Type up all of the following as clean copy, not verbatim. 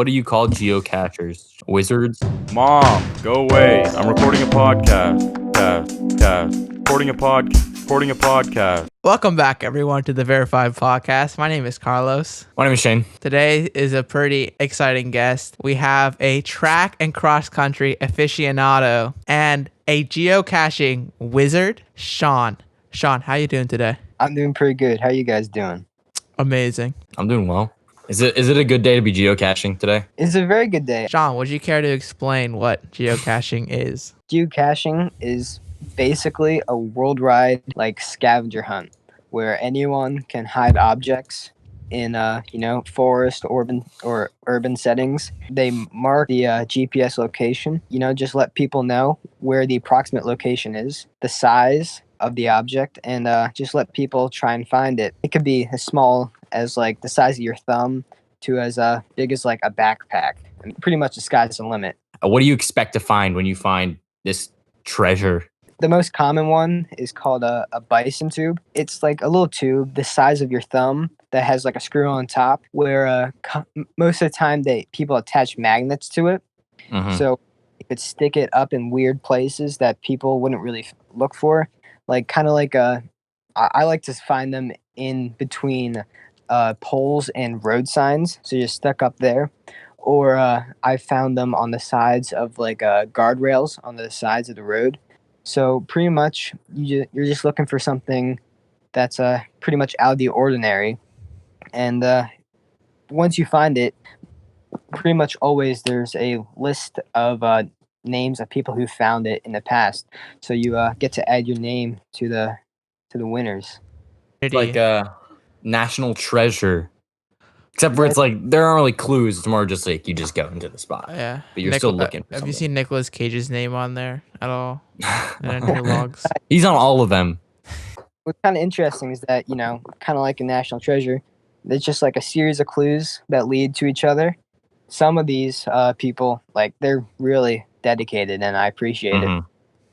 What do you call geocachers? Wizards? Mom, go away. I'm recording a podcast. Recording a podcast. Welcome back, everyone, to the Verified Podcast. My name is Carlos. My name is Shane. Today is a pretty exciting guest. We have a track and cross-country aficionado and a geocaching wizard, Sean. Sean, how you doing today? I'm doing pretty good. How you guys doing? Amazing. I'm doing well. Is it a good day to be geocaching today? It's a very good day. Sean, would you care to explain what geocaching is? Geocaching is basically a worldwide scavenger hunt where anyone can hide objects in forest, urban settings. They mark the GPS location, just let people know where the approximate location is, the size of the object, and just let people try and find it. It could be as small as the size of your thumb to as big as a backpack. And pretty much the sky's the limit. What do you expect to find when you find this treasure? The most common one is called a bison tube. It's like a little tube the size of your thumb that has a screw on top where most of the time people attach magnets to it. Mhm. So you could stick it up in weird places that people wouldn't really look for. I like to find them in between poles and road signs. So you're stuck up there. Or I found them on the sides of guardrails on the sides of the road. So pretty much you're just looking for something that's pretty much out of the ordinary. And once you find it, pretty much always there's a list of names of people who found it in the past. So you get to add your name to the winners. It's like a national treasure. Except for it's there aren't really clues. It's more just you just go into the spot. Yeah. But you're still looking for Have something. you seen Nicolas Cage's name on there at all? In your logs? He's on all of them. What's kind of interesting is that, kind of like a national treasure, there's just a series of clues that lead to each other. Some of these people, they're really dedicated and I appreciate it.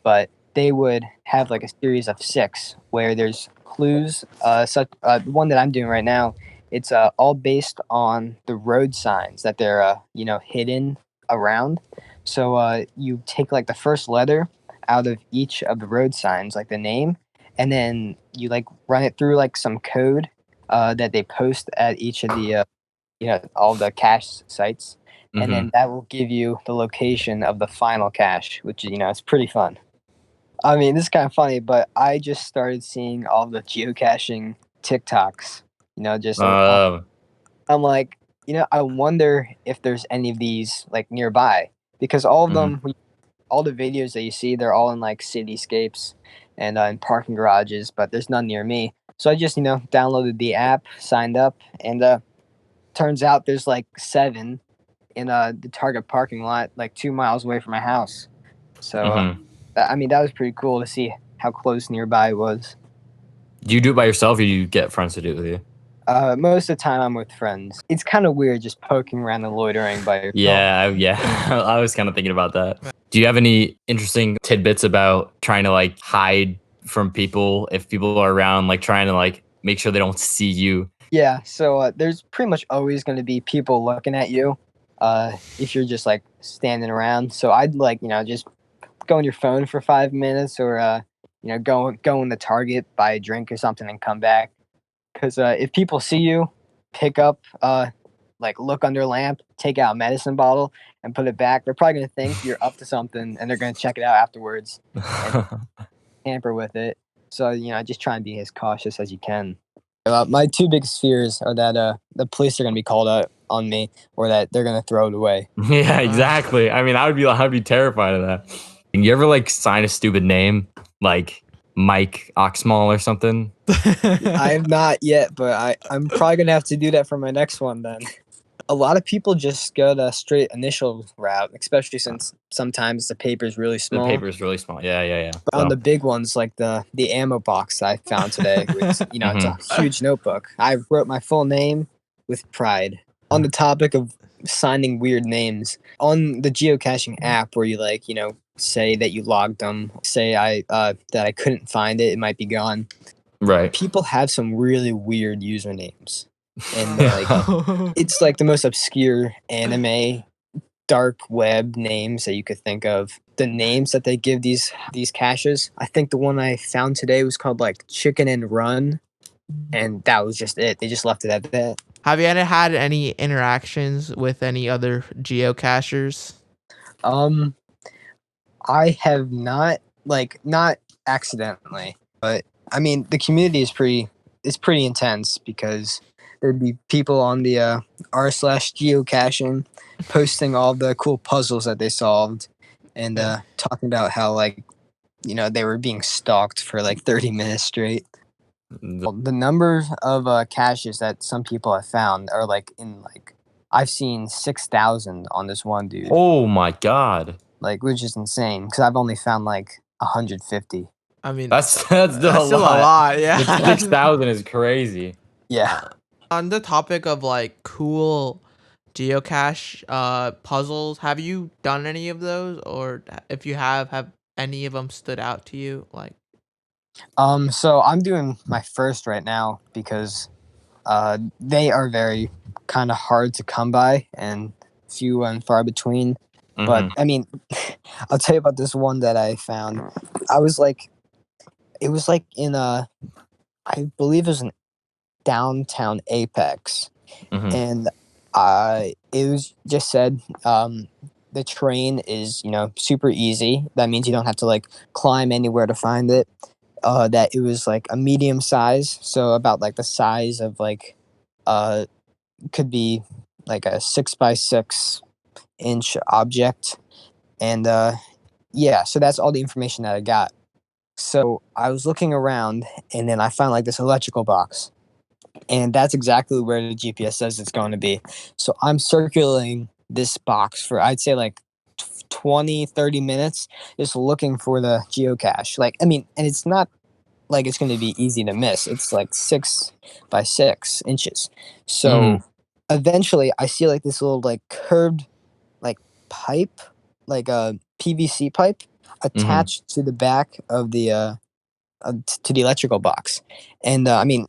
But they would have a series of 6 where there's clues. Such the one that I'm doing right now, it's all based on the road signs that they're hidden around. So you take the first letter out of each of the road signs, the name, and then you run it through some code that they post at each of the all the cache sites, and then that will give you the location of the final cache, which it's pretty fun. I mean, this is kind of funny, but I just started seeing all the geocaching TikToks. I'm like, I wonder if there's any of these nearby, because all of them, all the videos that you see, they're all in cityscapes and in parking garages, but there's none near me. So I just downloaded the app, signed up, and turns out there's 7 in the Target parking lot 2 miles away from my house. So that was pretty cool to see how close nearby it was. Do you do it by yourself or do you get friends to do it with you? Most of the time I'm with friends. It's kind of weird just poking around and loitering by yourself. Yeah. I was kind of thinking about that. Do you have any interesting tidbits about trying to hide from people if people are around, trying to make sure they don't see you? Yeah, so there's pretty much always going to be people looking at you if you're just standing around. So I'd just go on your phone for 5 minutes or go in the Target, buy a drink or something and come back. Because if people see you, pick up, look under a lamp, take out a medicine bottle, and put it back, they're probably going to think you're up to something, and they're going to check it out afterwards and tamper with it. So, just try and be as cautious as you can. My 2 biggest fears are that the police are going to be called out on me or that they're going to throw it away. Yeah, exactly. I mean, I'd be terrified of that. You ever sign a stupid name like Mike Oxmall or something? I have not yet, but I'm probably going to have to do that for my next one then. A lot of people just go the straight initial route, especially since sometimes the paper's really small. The paper's really small. Yeah. But on the big ones, like the ammo box I found today, which, it's a huge notebook. I wrote my full name with pride. On the topic of signing weird names, on the geocaching app where you say that you logged them, say that I couldn't find it, it might be gone. Right. People have some really weird usernames. and it's like the most obscure anime dark web names that you could think of. The names that they give these caches, I think the one I found today was called like Chicken and Run, and that was just it. They just left it at that. Have you ever had any interactions with any other geocachers? I have not, like, not accidentally, but I mean the community is pretty intense, because there'd be people on the r/geocaching posting all the cool puzzles that they solved, and talking about how, like, they were being stalked for like 30 minutes straight. The number of caches that some people have found are like I've seen 6,000 on this one dude. Oh my god. Like, which is insane, because I've only found like 150. I mean, That's still still a lot. Yeah. 6,000 is crazy. Yeah. On the topic of like cool geocache puzzles, have you done any of those, or if you have any of them stood out to you? Like, So I'm doing my first right now, because they are very kind of hard to come by and few and far between. But I mean, I'll tell you about this one that I found. It was like in I believe it was in downtown Apex, and it was just said the train is super easy. That means you don't have to like climb anywhere to find it. That it was like a medium size, so about like the size of like could be like a 6 by 6 inch object, and yeah, so that's all the information that I got. So I was looking around, and then I found like this electrical box, and that's exactly where the GPS says it's going to be. So I'm circulating this box for, I'd say, like 20-30 minutes, just looking for the geocache. Like, I mean, and it's not like it's going to be easy to miss. It's like 6 by 6 inches. So eventually I see like this little like curved like pipe, like a PVC pipe attached to the back of the to the electrical box. And I mean,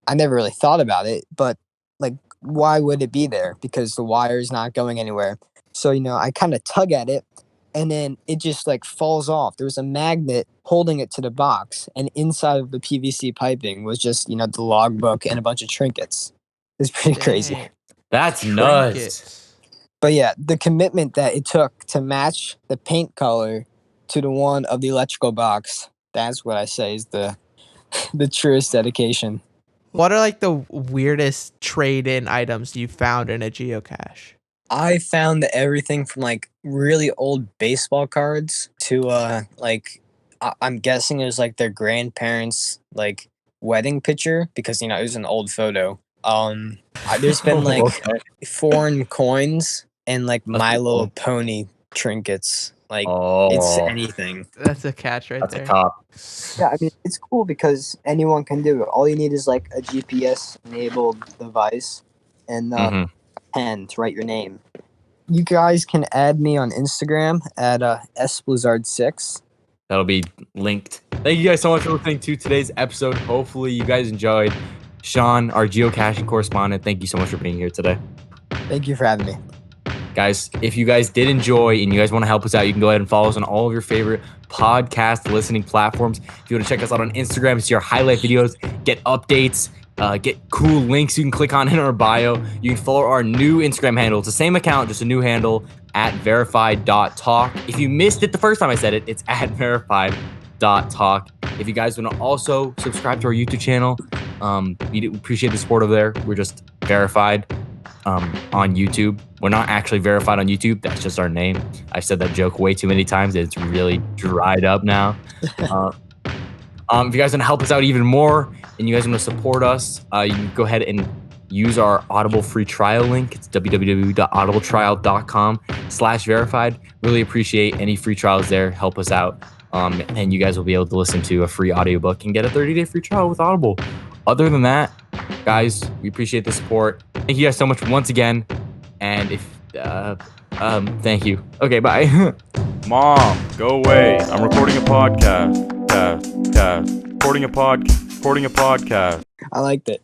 I never really thought about it, but like, why would it be there? Because the wire is not going anywhere. So I kind of tug at it, and then it just like falls off. There was a magnet holding it to the box, and inside of the PVC piping was just the logbook and a bunch of trinkets. It's pretty crazy. dang, That's nuts. trinkets. But yeah, the commitment that it took to match the paint color to the one of the electrical box, that's what I say is the truest dedication. What are like the weirdest trade-in items you found in a geocache? I found everything from like really old baseball cards to like I'm guessing it was like their grandparents' like wedding picture, because it was an old photo. There's been like foreign coins and like My Little Pony trinkets. Like, it's anything. That's a catch right That's there. a cop. Yeah, I mean, it's cool because anyone can do it. All you need is like a GPS enabled device and a pen to write your name. You guys can add me on Instagram at sblizzard6. That'll be linked. Thank you guys so much for listening to today's episode. Hopefully you guys enjoyed. Sean, our geocaching correspondent, thank you so much for being here today. Thank you for having me. Guys, if you guys did enjoy and you guys want to help us out, you can go ahead and follow us on all of your favorite podcast listening platforms. If you want to check us out on Instagram, see our highlight videos, get updates, get cool links you can click on in our bio. You can follow our new Instagram handle. It's the same account, just a new handle, at verified.talk. If you missed it the first time I said it, it's at verified.talk. If you guys want to also subscribe to our YouTube channel, we appreciate the support over there. We're just verified on YouTube. We're not actually verified on YouTube. That's just our name. I've said that joke way too many times. It's really dried up now. If you guys want to help us out even more and you guys want to support us, you can go ahead and use our Audible free trial link. It's www.audibletrial.com/verified. Really appreciate any free trials there. Help us out. And you guys will be able to listen to a free audiobook and get a 30-day free trial with Audible. Other than that, guys, we appreciate the support. Thank you guys so much once again. And if thank you. Okay, bye. Mom, go away. I'm recording a podcast. Recording a podcast. I liked it.